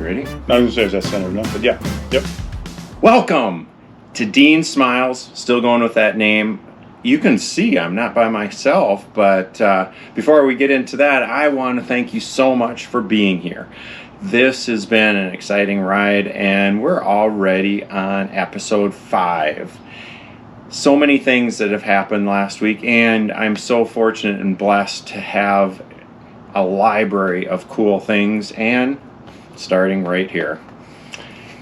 ready? I was going to say, is that centered enough? But yeah. Yep. Welcome to Dean Smiles. Still going with that name. You can see I'm not by myself, but before we get into that, I want to thank you so much for being here. This has been an exciting ride, and we're already on episode 5. So many things that have happened last week, and I'm so fortunate and blessed to have a library of cool things, and starting right here.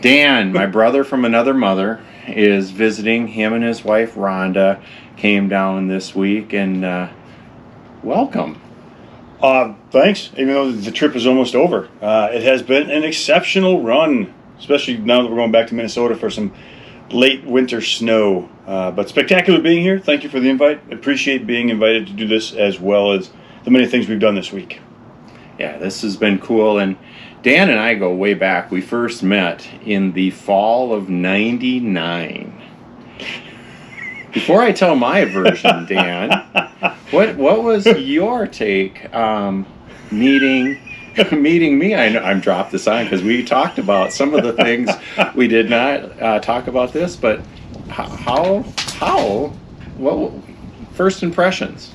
Dan, my brother from another mother, is visiting. Him and his wife Rhonda came down this week, and welcome. Thanks. Even though the trip is almost over, it has been an exceptional run, especially now that we're going back to Minnesota for some late winter snow. But spectacular being here. Thank you for the invite. Appreciate being invited to do this, as well as the many things we've done this week. Yeah, this has been cool, and Dan and I go way back. We first met in the fall of '99. Before I tell my version, Dan, what was your take meeting me? I'm dropped this on because we talked about some of the things we did not talk about this, but what first impressions?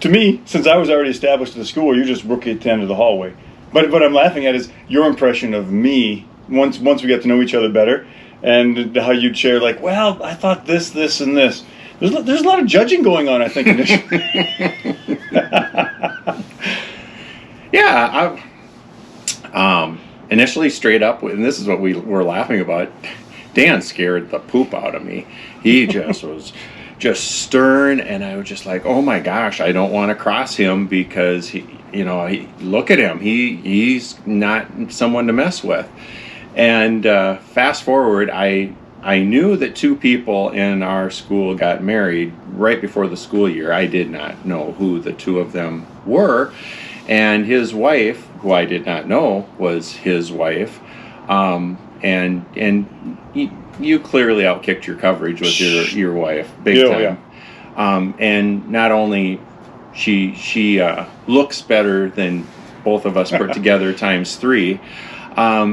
To me, since I was already established at the school, you're just rookie at the end of the hallway. But what I'm laughing at is your impression of me once we got to know each other better, and how you'd share, like, well, I thought this, and this. There's a lot of judging going on, I think, initially. Yeah, initially straight up, and this is what we were laughing about, Dan scared the poop out of me. He just was just stern, and I was just like, oh my gosh, I don't want to cross him because look at him. He's not someone to mess with. And fast forward, I knew that 2 people in our school got married right before the school year. I did not know who the 2 of them were. And his wife, who I did not know was his wife, and you clearly outkicked your coverage with your wife, big time. Yeah. And not only she looks better than both of us put together times 3.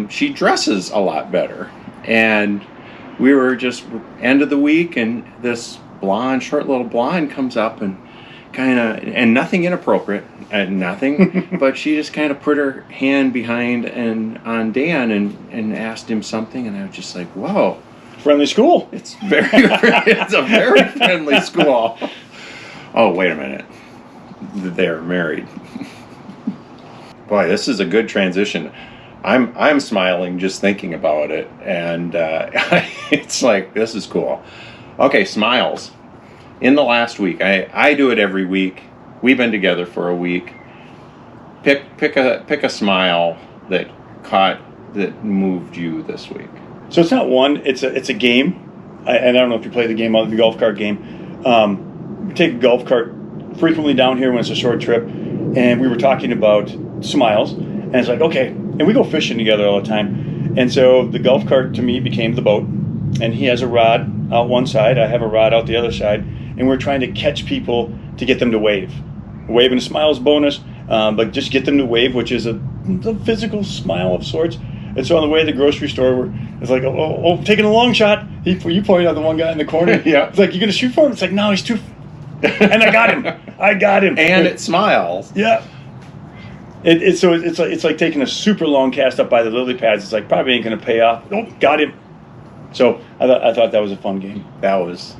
She dresses a lot better, and we were just end of the week, and this short little blonde comes up and and nothing inappropriate, nothing, but she just kind of put her hand behind on Dan and asked him something, and I was just like, whoa. Friendly school. It's a very friendly school. Oh, wait a minute. They're married. Boy, this is a good transition. I'm smiling just thinking about it, and it's like, this is cool. Okay, smiles. In the last week, I do it every week. We've been together for a week. Pick a smile that moved you this week. So it's not one. It's a game. And I don't know if you play the game, the golf cart game. We take a golf cart frequently down here when it's a short trip, and we were talking about smiles, and it's like, okay, and we go fishing together all the time, and so the golf cart to me became the boat, and he has a rod out one side, I have a rod out the other side, and we're trying to catch people to get them to wave. Wave and a smile is bonus, but just get them to wave, which is a physical smile of sorts. And so on the way to the grocery store, it's like, oh, taking a long shot. You pointed out the one guy in the corner. Yeah. It's like, you going to shoot for him? It's like, no, he's too... And I got him. And it smiles. Yeah. It's like taking a super long cast up by the lily pads. It's like, probably ain't going to pay off. Oh, got him. So I thought that was a fun game. That was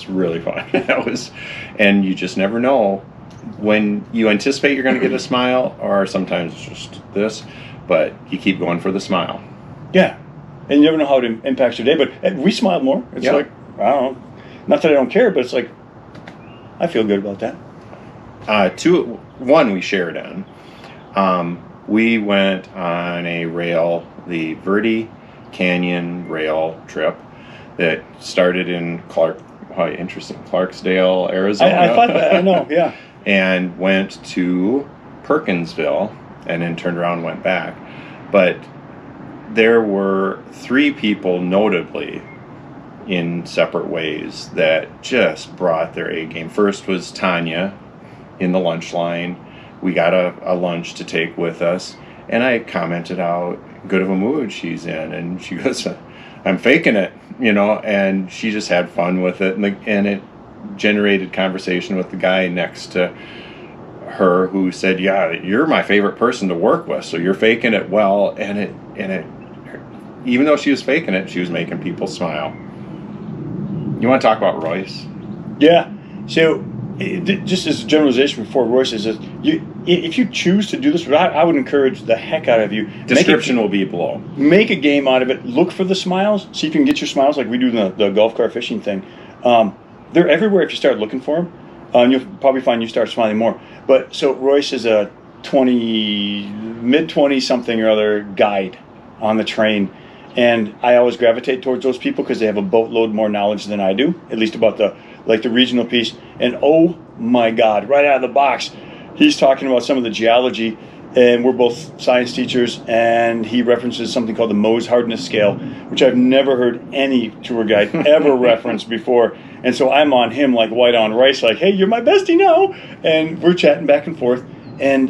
really fun. And you just never know when you anticipate you're going to get a smile, or sometimes it's just this, but you keep going for the smile. Yeah. And you never know how it impacts your day, but we smile more. It's like, I don't know, not that I don't care, but it's like, I feel good about that. One we shared on. We went on the Verde Canyon rail trip that started in Clarksdale, Arizona. I thought that, I know, yeah. And went to Perkinsville, and then turned around and went back. But there were 3 people notably in separate ways that just brought their A game. First was Tanya in the lunch line. We got a lunch to take with us, And I commented how good of a mood she's in, and she goes, "I'm faking it," and she just had fun with it, and it generated conversation with the guy next to her who said, "Yeah, you're my favorite person to work with, so you're faking it well," and it, even though she was faking it, she was making people smile. You want to talk about Royce? Yeah. So, just as a generalization before Royce is, if you choose to do this, I would encourage the heck out of you. Description will be below. Make a game out of it. Look for the smiles. See if you can get your smiles like we do the golf cart fishing thing. They're everywhere if you start looking for them. And you'll probably find you start smiling more. But so Royce is a mid-20 something or other guide on the train. And I always gravitate towards those people because they have a boatload more knowledge than I do, at least about the regional piece. And oh my God, right out of the box, he's talking about some of the geology, and we're both science teachers, and he references something called the Mohs hardness scale, which I've never heard any tour guide ever reference before. And so I'm on him like white on rice, like, hey, you're my bestie now. And we're chatting back and forth. And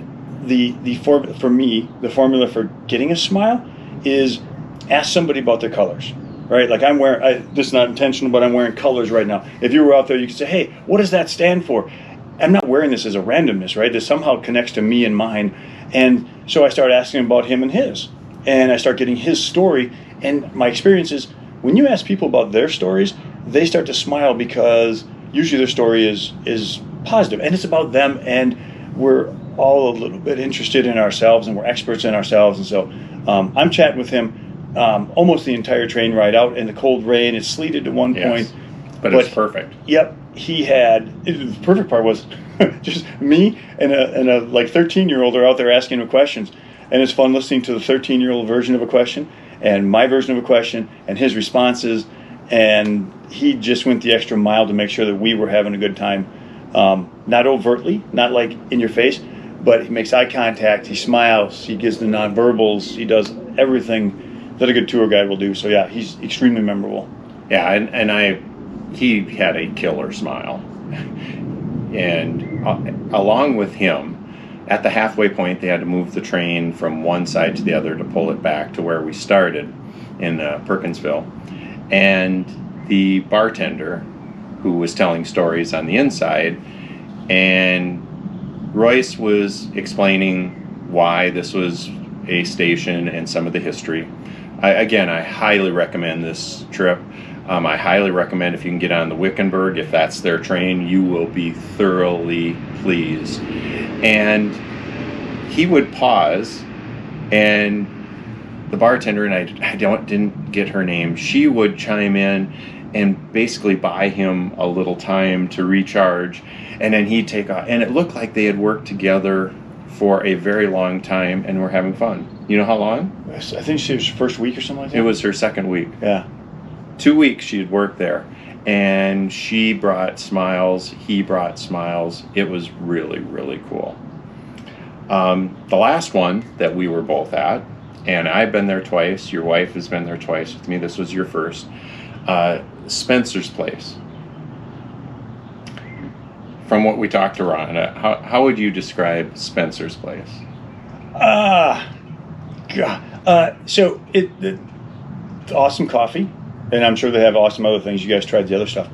for me, the formula for getting a smile is ask somebody about their colors, right? Like I'm wearing, this is not intentional, but I'm wearing colors right now. If you were out there, you could say, hey, what does that stand for? I'm not wearing this as a randomness, right? This somehow connects to me and mine. And so I start asking him about him and his. And I start getting his story. And my experience is when you ask people about their stories, they start to smile because usually their story is positive. And it's about them. And we're all a little bit interested in ourselves, and we're experts in ourselves. And so I'm chatting with him almost the entire train ride out in the cold rain. It sleeted at one point. But it was perfect. Yep. The perfect part was just me and a like 13-year-old are out there asking him questions. And it's fun listening to the 13-year-old version of a question and my version of a question and his responses. And he just went the extra mile to make sure that we were having a good time. Not overtly, not like in your face, but he makes eye contact, he smiles, he gives the nonverbals, he does everything that a good tour guide will do. So yeah, he's extremely memorable. Yeah, he had a killer smile. And along with him, at the halfway point, they had to move the train from one side to the other to pull it back to where we started in Perkinsville. And the bartender, who was telling stories on the inside, and Royce was explaining why this was a station and some of the history. I highly recommend this trip. I highly recommend if you can get on the Wickenburg, if that's their train, you will be thoroughly pleased. And he would pause, and the bartender, and I didn't get her name, she would chime in and basically buy him a little time to recharge, and then he'd take off. And it looked like they had worked together for a very long time and were having fun. You know how long? I think she was her first week or something like that. It was her second week. Yeah. 2 weeks she had worked there, and she brought smiles, he brought smiles. It was really, really cool. The last one that we were both at, and I've been there twice, your wife has been there twice with me, this was your first, Spencer's Place. From what we talked to Ron, how would you describe Spencer's Place? So it's awesome coffee, and I'm sure they have awesome other things. You guys tried the other stuff.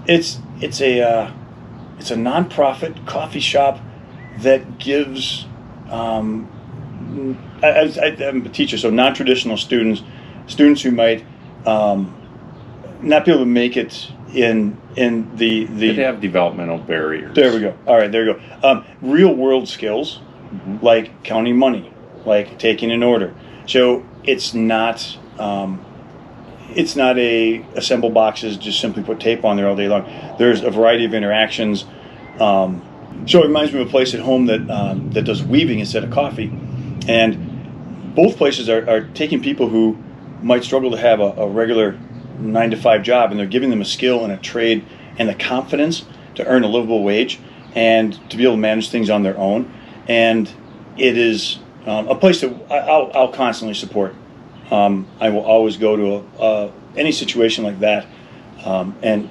It's a nonprofit coffee shop that gives. I'm a teacher, so non-traditional students who might not be able to make it in the. They have developmental barriers. There we go. All right, there you go. Real world skills, like counting money, like taking an order. So it's not a assemble boxes, just simply put tape on there all day long. There's a variety of interactions. So it reminds me of a place at home that does weaving instead of coffee. And both places are taking people who might struggle to have a regular 9-to-5 job, and they're giving them a skill and a trade and the confidence to earn a livable wage and to be able to manage things on their own. And it is a place that I'll constantly support. I will always go to any situation like that and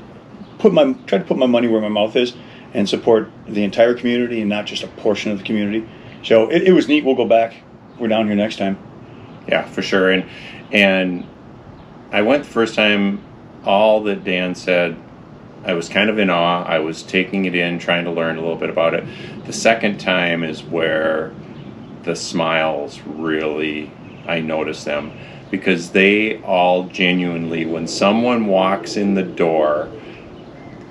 try to put my money where my mouth is and support the entire community and not just a portion of the community. So it was neat. We'll go back we're down here next time. Yeah, for sure. And I went the first time. All that Dan said, I was kind of in awe. I was taking it in, trying to learn a little bit about it. The second time is where the smiles really, I noticed them, because they all genuinely, when someone walks in the door,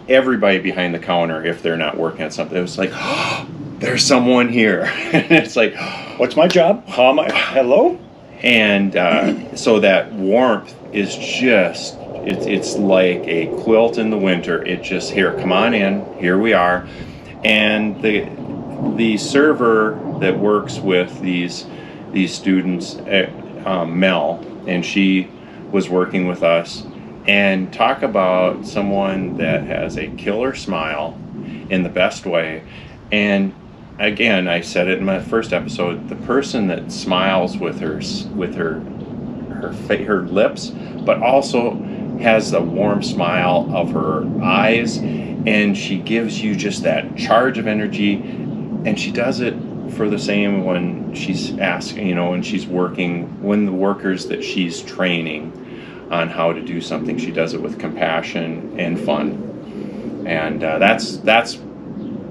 everybody behind the counter, if they're not working on something, it was like, oh, there's someone here. And it's like, What's my job? How am I? Hello? and so that warmth is just, it's like a quilt in the winter. It just, here, come on in, here we are. And the server that works with these students, Mel, and she was working with us, and talk about someone that has a killer smile in the best way. And again, I said it in my first episode, the person that smiles with her lips, but also has the warm smile of her eyes, and she gives you just that charge of energy. And she does it for the same when she's asking, when she's working, when the workers that she's training on how to do something, she does it with compassion and fun. And that's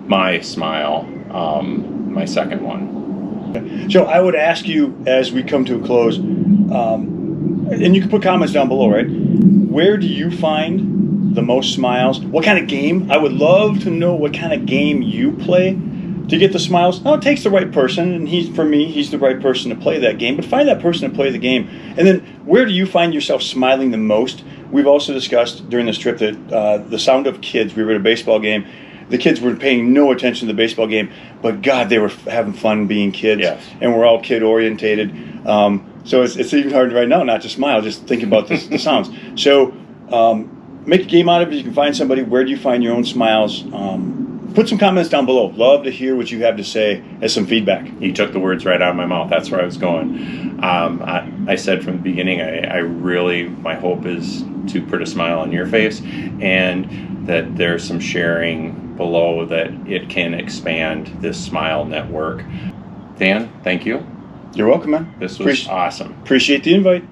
my smile, my second one. So I would ask you, as we come to a close, and you can put comments down below, right? Where do you find the most smiles? What kind of game? I would love to know what kind of game you play to get the smiles. Now, it takes the right person, and he's the right person to play that game, but find that person to play the game. And then, where do you find yourself smiling the most? We've also discussed during this trip that the sound of kids. We were at a baseball game. The kids were paying no attention to the baseball game, but God, they were having fun being kids. Yes. And we're all kid-orientated. So it's even hard right now not to smile, just thinking about the sounds. So make a game out of it. You can find somebody. Where do you find your own smiles? Put some comments down below. Love to hear what you have to say as some feedback. You took the words right out of my mouth. That's where I was going. I said from the beginning, I really, my hope is to put a smile on your face, and that there's some sharing below that it can expand this smile network. Dan, thank you. You're welcome, man. This was awesome. Appreciate the invite.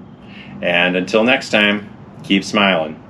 And until next time, keep smiling.